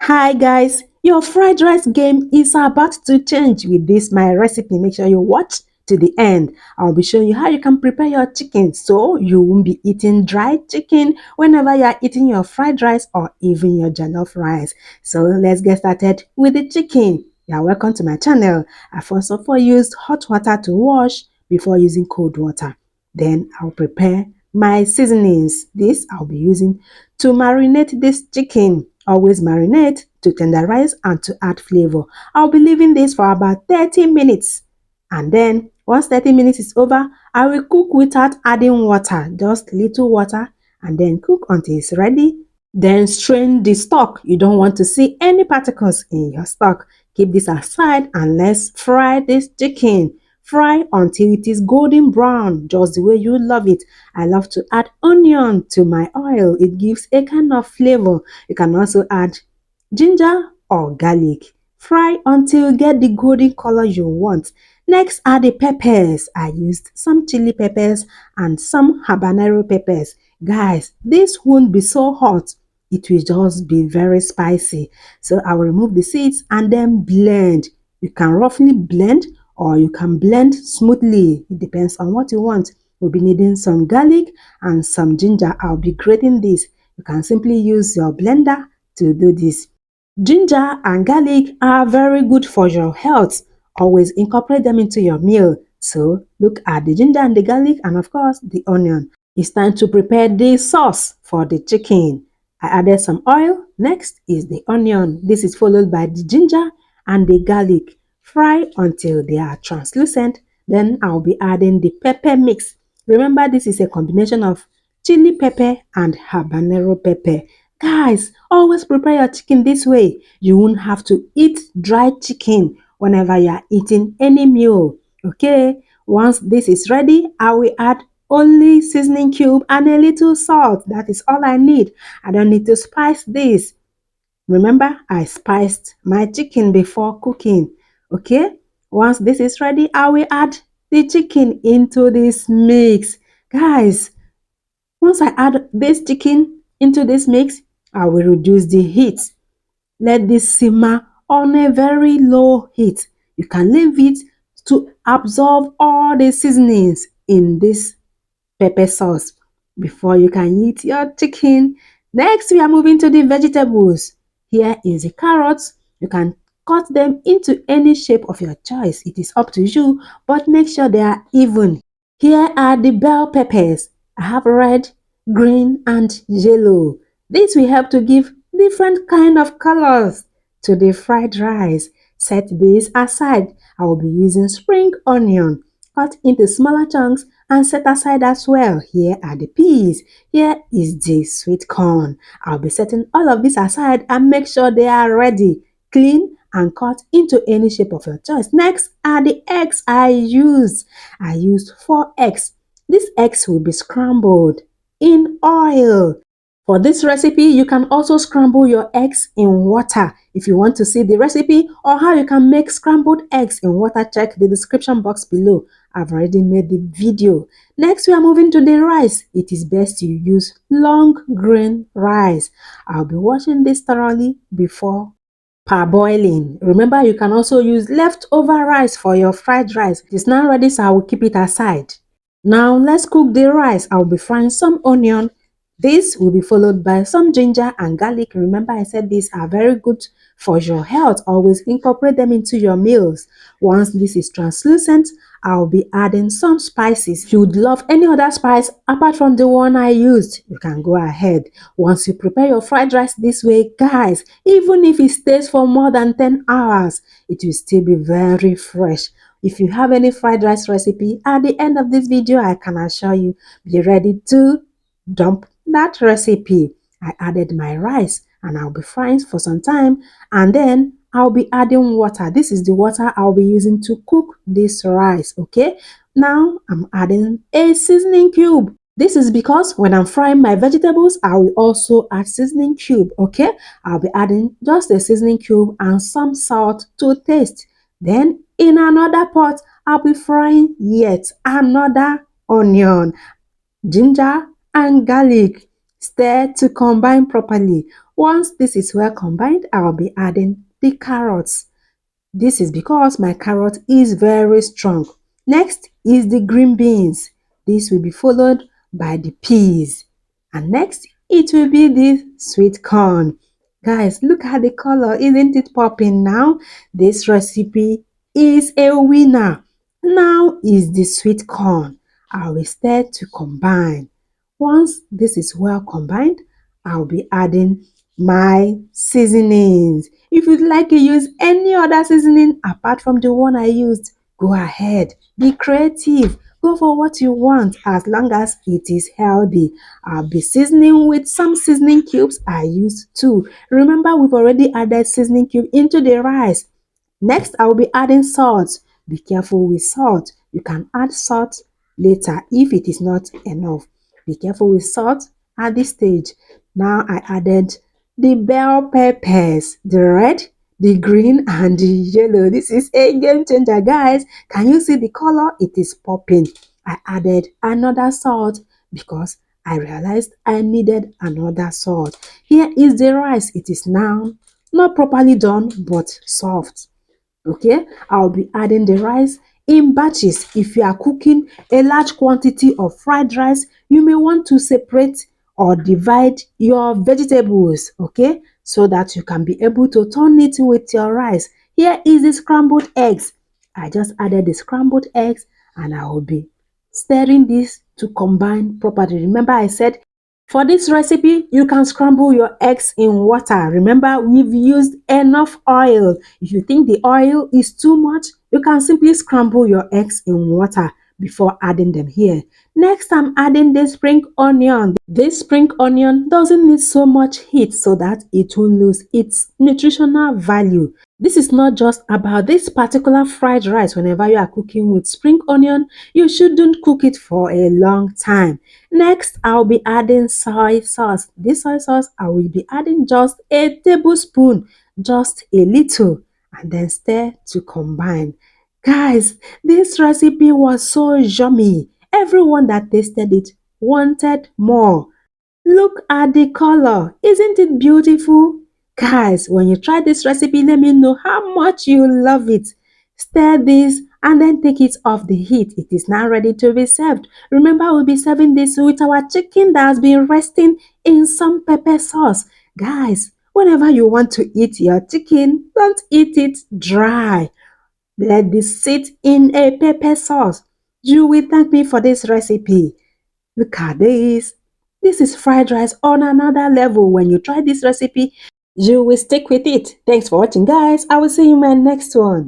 Hi guys, your fried rice game is about to change with this my recipe. Make sure you watch to the end. I'll be showing you how you can prepare your chicken so you won't be eating dry chicken whenever you are eating your fried rice or even your jollof rice. So let's get started with the chicken. You are welcome to my channel. I first of all used hot water to wash before using cold water. Then I'll prepare my seasonings. This I'll be using to marinate this chicken. Always marinate to tenderize and to add flavor. I'll be leaving this for about 30 minutes. And then once 30 minutes is over, I will cook without adding water, just little water, and then cook until it's ready. Then strain the stock. You don't want to see any particles in your stock. Keep this aside and let's fry this chicken. Fry until it is golden brown, just the way you love it. I love to add onion to my oil. It gives a kind of flavor. You can also add ginger or garlic. Fry until you get the golden color you want. Next are the peppers. I used some chili peppers and some habanero peppers. Guys, this won't be so hot. It will just be very spicy. So I will remove the seeds and then blend. You can roughly blend or you can blend smoothly. It depends on what you want. We'll be needing some garlic and some ginger. I'll be grating this. You can simply use your blender to do this. Ginger and garlic are very good for your health. Always incorporate them into your meal. So look at the ginger and the garlic and of course the onion. It's time to prepare the sauce for the chicken. I added some oil. Next is the onion. This is followed by the ginger and the garlic. Fry until they are translucent. Then I'll be adding the pepper mix. Remember, this is a combination of chili pepper and habanero pepper. Guys, always prepare your chicken this way. You won't have to eat dry chicken whenever you are eating any meal. Okay, once this is ready, I will add only seasoning cube and a little salt. That is all I need. I don't need to spice this. Remember, I spiced my chicken before cooking. Okay, once this is ready, I will add the chicken into this mix. Guys, once I add this chicken into this mix, I will reduce the heat. Let this simmer on a very low heat. You can leave it to absorb all the seasonings in this pepper sauce before you can eat your chicken. Next, we are moving to the vegetables. Here is the carrots. You can cut them into any shape of your choice. It is up to you, but make sure they are even. Here are the bell peppers. I have red, green, and yellow. This will help to give different kind of colors to the fried rice. Set this aside. I will be using spring onion. Cut into smaller chunks and set aside as well. Here are the peas. Here is the sweet corn. I'll be setting all of this aside and make sure they are ready, clean and cut into any shape of your choice. Next are the eggs I used. I used 4 eggs. These eggs will be scrambled in oil. For this recipe, you can also scramble your eggs in water. If you want to see the recipe or how you can make scrambled eggs in water, check the description box below. I've already made the video. Next, we are moving to the rice. It is best you use long grain rice. I'll be washing this thoroughly before parboiling. Remember, you can also use leftover rice for your fried rice. It is now ready, so I will keep it aside. Now, let's cook the rice. I'll be frying some onion. This will be followed by some ginger and garlic. Remember, I said these are very good for your health. Always incorporate them into your meals. Once this is translucent, I'll be adding some spices. If you would love any other spice apart from the one I used, you can go ahead. Once you prepare your fried rice this way, guys, even if it stays for more than 10 hours, it will still be very fresh. If you have any fried rice recipe at the end of this video, I can assure you, be ready to dump that recipe. I added my rice and I'll be frying for some time and then I'll be adding water. This is the water I'll be using to cook this rice, okay? Now I'm adding a seasoning cube. This is because when I'm frying my vegetables, I will also add seasoning cube, okay? I'll be adding just a seasoning cube and some salt to taste. Then in another pot, I'll be frying yet another onion, ginger, and garlic. Stir to combine properly. Once this is well combined, I'll be adding the carrots. This is because my carrot is very strong. Next is the green beans. This will be followed by the peas. And next, it will be the sweet corn. Guys, look at the color. Isn't it popping now? This recipe is a winner. Now is the sweet corn. I will start to combine. Once this is well combined, I'll be adding my seasonings. If you'd like to use any other seasoning apart from the one I used, go ahead. Be creative. Go for what you want as long as it is healthy. I'll be seasoning with some seasoning cubes I used too. Remember, we've already added seasoning cube into the rice. Next, I will be adding salt. Be careful with salt. You can add salt later if it is not enough. Be careful with salt at this stage. Now I added the bell peppers, the red, the green, and the yellow. This is a game changer, guys. Can you see the color? It is popping. I added another salt because I realized I needed another salt. Here is the rice. It is now not properly done but soft. Okay, I'll be adding the rice in batches. If you are cooking a large quantity of fried rice, you may want to separate or divide your vegetables, okay, so that you can be able to turn it with your rice. Here is the scrambled eggs. I just added the scrambled eggs and I will be stirring this to combine properly. Remember I said for this recipe, you can scramble your eggs in water. Remember, we've used enough oil. If you think the oil is too much, you can simply scramble your eggs in water before adding them here. Next, I'm adding the spring onion. This spring onion doesn't need so much heat so that it will lose its nutritional value. This is not just about this particular fried rice. Whenever you are cooking with spring onion, you shouldn't cook it for a long time. Next, I'll be adding soy sauce. This soy sauce, I will be adding just a tablespoon, just a little, and then stir to combine. Guys, this recipe was so yummy. Everyone that tasted it wanted more. Look at the color. Isn't it beautiful? Guys, when you try this recipe, let me know how much you love it. Stir this and then take it off the heat. It is now ready to be served. Remember, we'll be serving this with our chicken that has been resting in some pepper sauce. Guys, whenever you want to eat your chicken, don't eat it dry. Let this sit in a pepper sauce. You will thank me for this recipe. Look at this. This is fried rice on another level. When you try this recipe, you will stick with it. Thanks for watching, guys. I will see you in my next one.